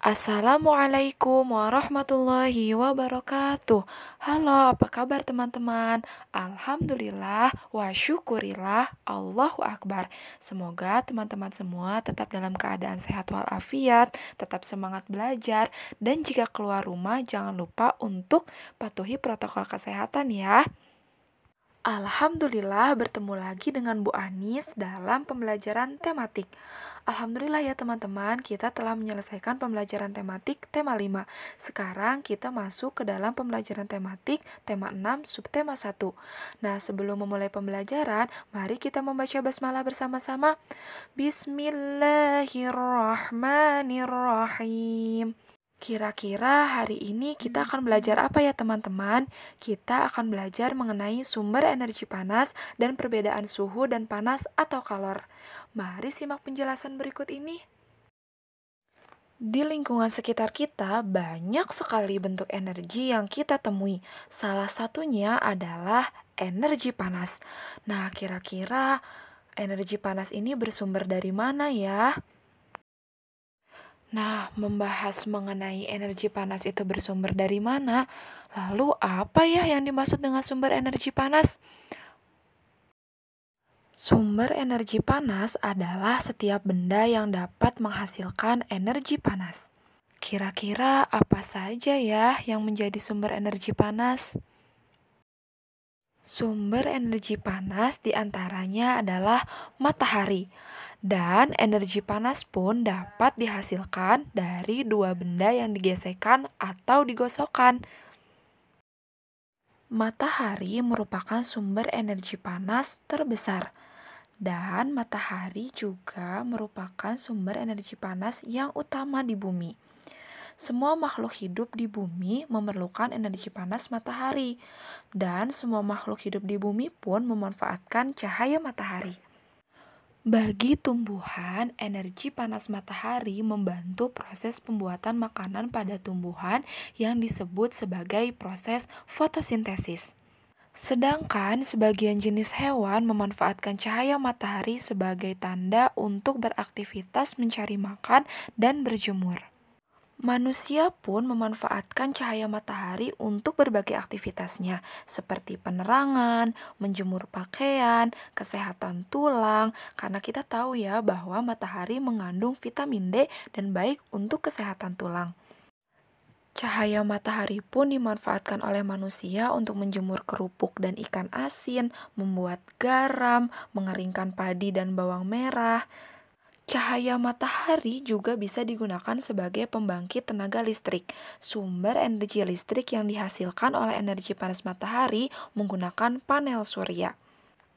Assalamualaikum warahmatullahi wabarakatuh. Halo, apa kabar teman-teman? Alhamdulillah wa syukurillah, Allahu Akbar. Semoga teman-teman semua tetap dalam keadaan sehat walafiat, tetap semangat belajar, dan jika keluar rumah jangan lupa untuk patuhi protokol kesehatan ya. Alhamdulillah bertemu lagi dengan Bu Anis dalam pembelajaran tematik. Alhamdulillah ya teman-teman, kita telah menyelesaikan pembelajaran tematik tema 5. Sekarang kita masuk ke dalam pembelajaran tematik tema 6 subtema 1. Nah, sebelum memulai pembelajaran, mari kita membaca basmalah bersama-sama. Bismillahirrahmanirrahim. Kira-kira hari ini kita akan belajar apa ya teman-teman? Kita akan belajar mengenai sumber energi panas dan perbedaan suhu dan panas atau kalor. Mari simak penjelasan berikut ini. Di lingkungan sekitar kita banyak sekali bentuk energi yang kita temui. Salah satunya adalah energi panas. Nah, kira-kira energi panas ini bersumber dari mana ya? Nah, membahas mengenai energi panas itu bersumber dari mana? Lalu apa ya yang dimaksud dengan sumber energi panas? Sumber energi panas adalah setiap benda yang dapat menghasilkan energi panas. Kira-kira apa saja ya yang menjadi sumber energi panas? Sumber energi panas diantaranya adalah matahari. Dan energi panas pun dapat dihasilkan dari dua benda yang digesekkan atau digosokkan. Matahari merupakan sumber energi panas terbesar. Dan matahari juga merupakan sumber energi panas yang utama di bumi. Semua makhluk hidup di bumi memerlukan energi panas matahari, dan semua makhluk hidup di bumi pun memanfaatkan cahaya matahari. Bagi tumbuhan, energi panas matahari membantu proses pembuatan makanan pada tumbuhan yang disebut sebagai proses fotosintesis. Sedangkan sebagian jenis hewan memanfaatkan cahaya matahari sebagai tanda untuk beraktivitas mencari makan dan berjemur. Manusia pun memanfaatkan cahaya matahari untuk berbagai aktivitasnya, seperti penerangan, menjemur pakaian, kesehatan tulang, karena kita tahu ya bahwa matahari mengandung vitamin D dan baik untuk kesehatan tulang. Cahaya matahari pun dimanfaatkan oleh manusia untuk menjemur kerupuk dan ikan asin, membuat garam, mengeringkan padi dan bawang merah. Cahaya matahari juga bisa digunakan sebagai pembangkit tenaga listrik. Sumber energi listrik yang dihasilkan oleh energi panas matahari menggunakan panel surya.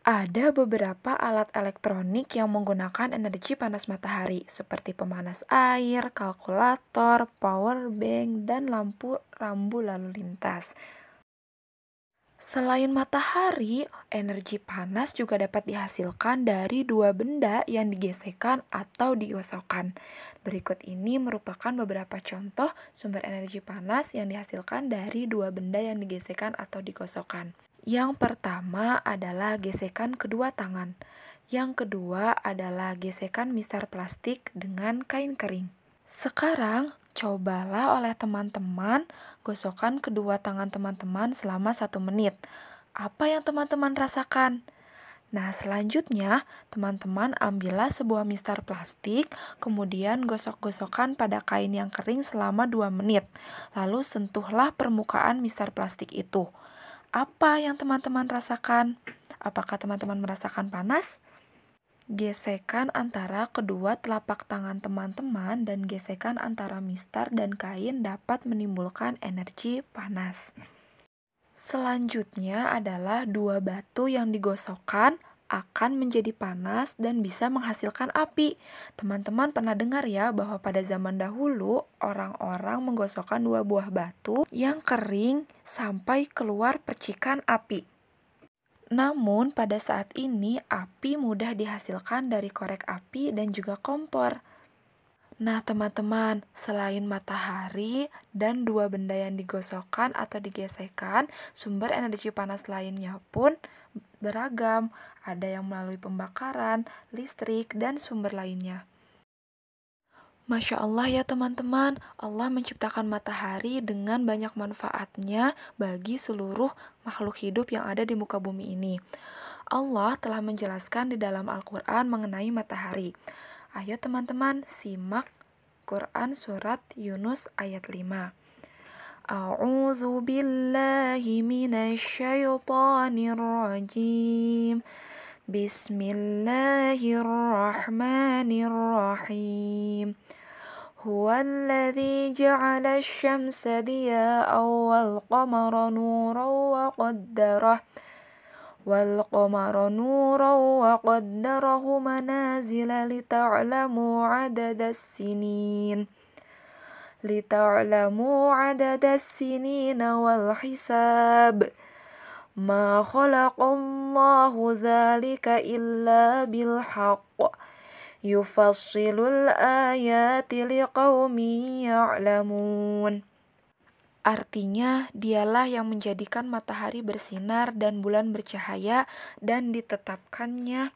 Ada beberapa alat elektronik yang menggunakan energi panas matahari, seperti pemanas air, kalkulator, power bank, dan lampu rambu lalu lintas. Selain matahari, energi panas juga dapat dihasilkan dari dua benda yang digesekkan atau digosokkan. Berikut ini merupakan beberapa contoh sumber energi panas yang dihasilkan dari dua benda yang digesekkan atau digosokkan. Yang pertama adalah gesekan kedua tangan. Yang kedua adalah gesekan mistar plastik dengan kain kering. Sekarang, cobalah oleh teman-teman gosokkan kedua tangan teman-teman selama 1 menit. Apa yang teman-teman rasakan? Nah, selanjutnya, teman-teman ambillah sebuah mistar plastik, kemudian gosok-gosokkan pada kain yang kering selama 2 menit. Lalu sentuhlah permukaan mistar plastik itu. Apa yang teman-teman rasakan? Apakah teman-teman merasakan panas? Gesekan antara kedua telapak tangan teman-teman dan gesekan antara mistar dan kain dapat menimbulkan energi panas. Selanjutnya adalah dua batu yang digosokkan akan menjadi panas dan bisa menghasilkan api. Teman-teman pernah dengar ya bahwa pada zaman dahulu orang-orang menggosokkan dua buah batu yang kering sampai keluar percikan api. Namun, pada saat ini, api mudah dihasilkan dari korek api dan juga kompor. Nah, teman-teman, selain matahari dan dua benda yang digosokkan atau digesekkan, sumber energi panas lainnya pun beragam. Ada yang melalui pembakaran, listrik, dan sumber lainnya. Masya Allah ya teman-teman, Allah menciptakan matahari dengan banyak manfaatnya bagi seluruh makhluk hidup yang ada di muka bumi ini. Allah telah menjelaskan di dalam Al-Quran mengenai matahari. Ayo teman-teman, simak Quran Surat Yunus ayat 5. A'udzu billahi minasyaitonir rajim. Bismillahirrahmanirrahim. Huwallazi ja'ala asy-syamsa diya'an wal-qamara nuran wa qaddarahu manazila lita'lamu 'adadas sinin wal hisab. Ma khalaqallahu dzalika illa bil haqq. Yufassilul ayati liqaumin ya'lamun. Artinya, dialah yang menjadikan matahari bersinar dan bulan bercahaya dan ditetapkannya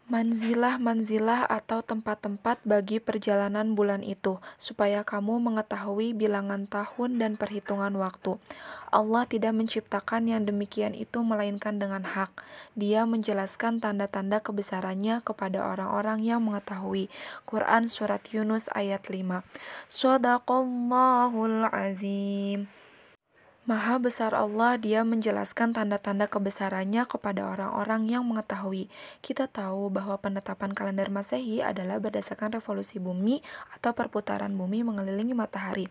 manzilah-manzilah atau tempat-tempat bagi perjalanan bulan itu, supaya kamu mengetahui bilangan tahun dan perhitungan waktu. Allah tidak menciptakan yang demikian itu melainkan dengan hak. Dia menjelaskan tanda-tanda kebesarannya kepada orang-orang yang mengetahui. Quran Surat Yunus ayat 5. Shadaqallahul azim. Maha besar Allah, Dia menjelaskan tanda-tanda kebesarannya kepada orang-orang yang mengetahui. Kita tahu bahwa penetapan kalender Masehi adalah berdasarkan revolusi bumi atau perputaran bumi mengelilingi matahari.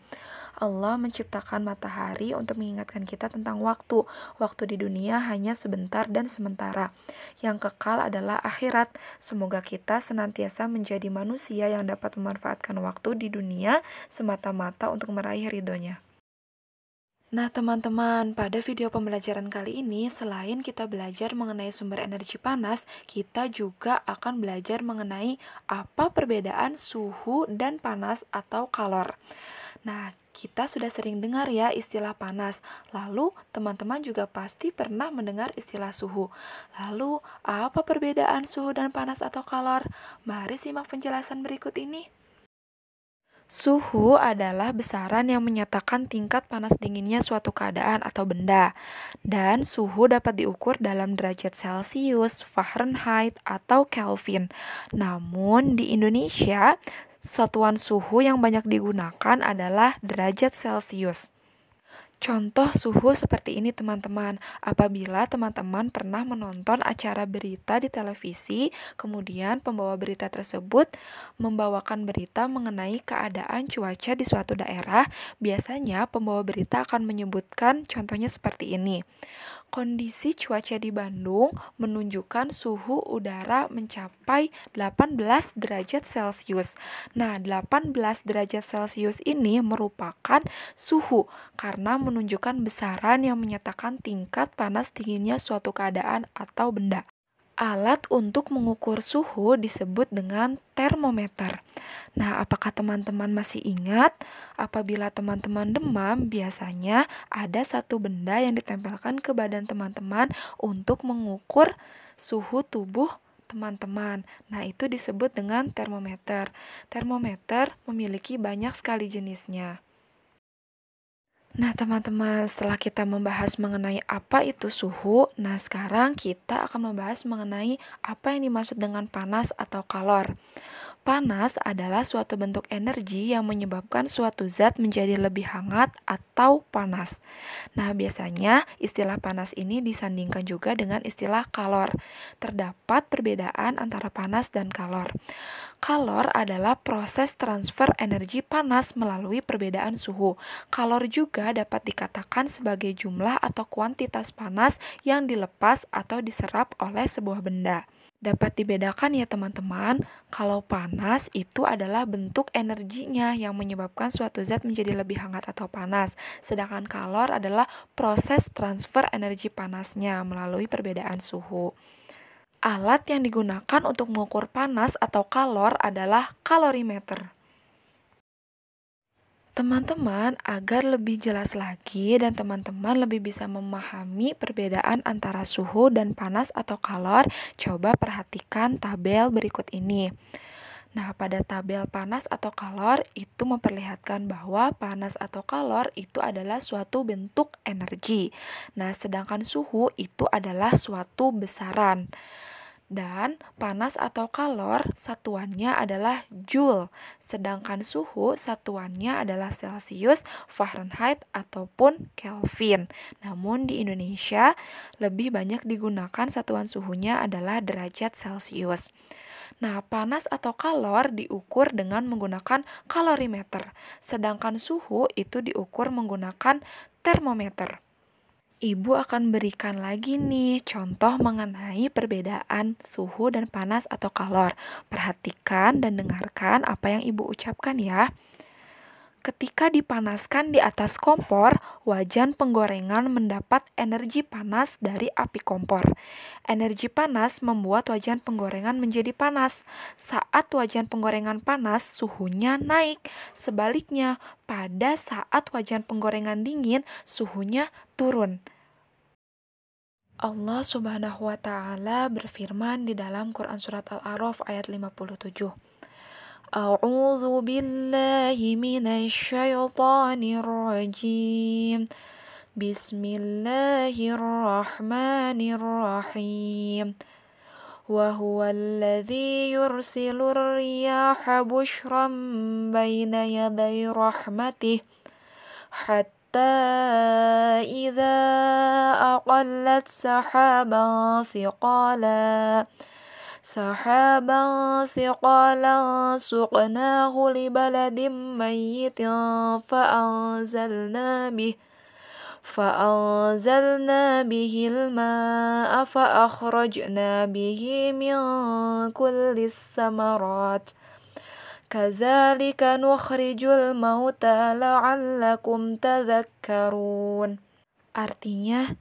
Allah menciptakan matahari untuk mengingatkan kita tentang waktu. Waktu di dunia hanya sebentar dan sementara. Yang kekal adalah akhirat. Semoga kita senantiasa menjadi manusia yang dapat memanfaatkan waktu di dunia semata-mata untuk meraih ridhonya. Nah teman-teman, pada video pembelajaran kali ini, selain kita belajar mengenai sumber energi panas, kita juga akan belajar mengenai apa perbedaan suhu dan panas atau kalor. Nah, kita sudah sering dengar ya istilah panas. Lalu, teman-teman juga pasti pernah mendengar istilah suhu. Lalu, apa perbedaan suhu dan panas atau kalor? Mari simak penjelasan berikut ini. Suhu adalah besaran yang menyatakan tingkat panas dinginnya suatu keadaan atau benda. Dan suhu dapat diukur dalam derajat Celcius, Fahrenheit, atau Kelvin. Namun di Indonesia, satuan suhu yang banyak digunakan adalah derajat Celcius. Contoh suhu seperti ini teman-teman. Apabila teman-teman pernah menonton acara berita di televisi, kemudian pembawa berita tersebut membawakan berita mengenai keadaan cuaca di suatu daerah, biasanya pembawa berita akan menyebutkan contohnya seperti ini. Kondisi cuaca di Bandung menunjukkan suhu udara mencapai 18 derajat Celcius. Nah, 18 derajat Celcius ini merupakan suhu karena menunjukkan besaran yang menyatakan tingkat panas dinginnya suatu keadaan atau benda. Alat untuk mengukur suhu disebut dengan termometer. Nah, apakah teman-teman masih ingat? Apabila teman-teman demam, biasanya ada satu benda yang ditempelkan ke badan teman-teman untuk mengukur suhu tubuh teman-teman. Nah, itu disebut dengan termometer. Termometer memiliki banyak sekali jenisnya. Nah teman-teman, setelah kita membahas mengenai apa itu suhu, nah sekarang kita akan membahas mengenai apa yang dimaksud dengan panas atau kalor. Panas adalah suatu bentuk energi yang menyebabkan suatu zat menjadi lebih hangat atau panas. Nah, biasanya istilah panas ini disandingkan juga dengan istilah kalor. Terdapat perbedaan antara panas dan kalor. Kalor adalah proses transfer energi panas melalui perbedaan suhu. Kalor juga dapat dikatakan sebagai jumlah atau kuantitas panas yang dilepas atau diserap oleh sebuah benda. Dapat dibedakan ya teman-teman, kalau panas itu adalah bentuk energinya yang menyebabkan suatu zat menjadi lebih hangat atau panas. Sedangkan kalor adalah proses transfer energi panasnya melalui perbedaan suhu. Alat yang digunakan untuk mengukur panas atau kalor adalah kalorimeter. Teman-teman, agar lebih jelas lagi dan teman-teman lebih bisa memahami perbedaan antara suhu dan panas atau kalor, coba perhatikan tabel berikut ini. Nah, pada tabel panas atau kalor itu memperlihatkan bahwa panas atau kalor itu adalah suatu bentuk energi. Nah, sedangkan suhu itu adalah suatu besaran. Dan panas atau kalor satuannya adalah Joule, sedangkan suhu satuannya adalah Celcius, Fahrenheit, ataupun Kelvin. Namun di Indonesia lebih banyak digunakan satuan suhunya adalah derajat Celcius. Nah, panas atau kalor diukur dengan menggunakan kalorimeter, sedangkan suhu itu diukur menggunakan termometer. Ibu akan berikan lagi nih contoh mengenai perbedaan suhu dan panas atau kalor. Perhatikan dan dengarkan apa yang ibu ucapkan ya. Ketika dipanaskan di atas kompor, wajan penggorengan mendapat energi panas dari api kompor. Energi panas membuat wajan penggorengan menjadi panas. Saat wajan penggorengan panas, suhunya naik. Sebaliknya, pada saat wajan penggorengan dingin, suhunya turun. Allah Subhanahu wa Ta'ala berfirman di dalam Quran Surat Al-A'raf ayat 57. A'udzu billahi minasyaitonir rajim. Bismillahirrahmanirrahim. Wa huwallazi yursilur riyaha bushran baina yaday rahmatih hatta idza aqallat sahaban thiqalan suqnahu li baladin mayyitin فأنزلنا به الماء فأخرجنا به من كل الثمرات كذلك نخرج الموتى لعلكم تذكرون. Artinya,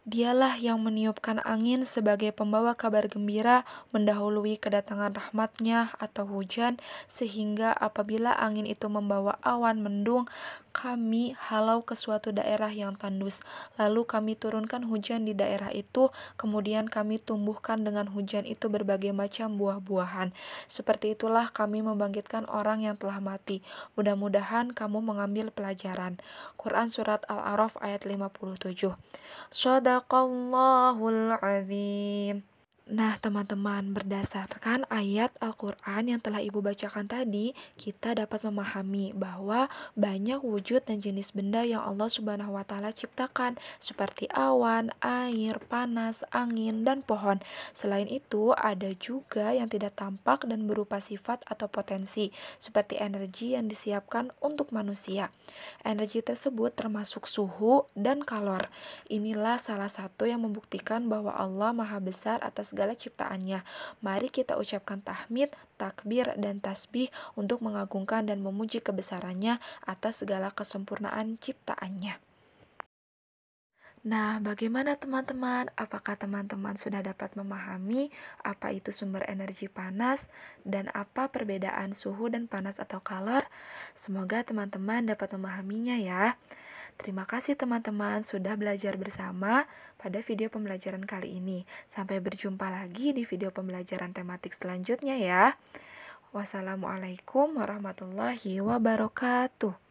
dialah yang meniupkan angin sebagai pembawa kabar gembira mendahului kedatangan rahmatnya atau hujan, sehingga apabila angin itu membawa awan mendung, kami halau ke suatu daerah yang tandus. Lalu kami turunkan hujan di daerah itu, kemudian kami tumbuhkan dengan hujan itu berbagai macam buah-buahan. Seperti itulah kami membangkitkan orang yang telah mati. Mudah-mudahan kamu mengambil pelajaran. Quran Surat Al-A'raf ayat 57. Shadaqallahul azim. Nah, teman-teman, berdasarkan ayat Al-Quran yang telah Ibu bacakan tadi, kita dapat memahami bahwa banyak wujud dan jenis benda yang Allah Subhanahu wa Ta'ala ciptakan, seperti awan, air, panas, angin, dan pohon. Selain itu, ada juga yang tidak tampak dan berupa sifat atau potensi, seperti energi yang disiapkan untuk manusia. Energi tersebut termasuk suhu dan kalor. Inilah salah satu yang membuktikan bahwa Allah Maha Besar atas segala ciptaannya. Mari kita ucapkan tahmid, takbir, dan tasbih untuk mengagungkan dan memuji kebesarannya atas segala kesempurnaan ciptaannya. Nah, bagaimana teman-teman? Apakah teman-teman sudah dapat memahami apa itu sumber energi panas dan apa perbedaan suhu dan panas atau kalor? Semoga teman-teman dapat memahaminya ya. Terima kasih teman-teman sudah belajar bersama pada video pembelajaran kali ini. Sampai berjumpa lagi di video pembelajaran tematik selanjutnya ya. Wassalamualaikum warahmatullahi wabarakatuh.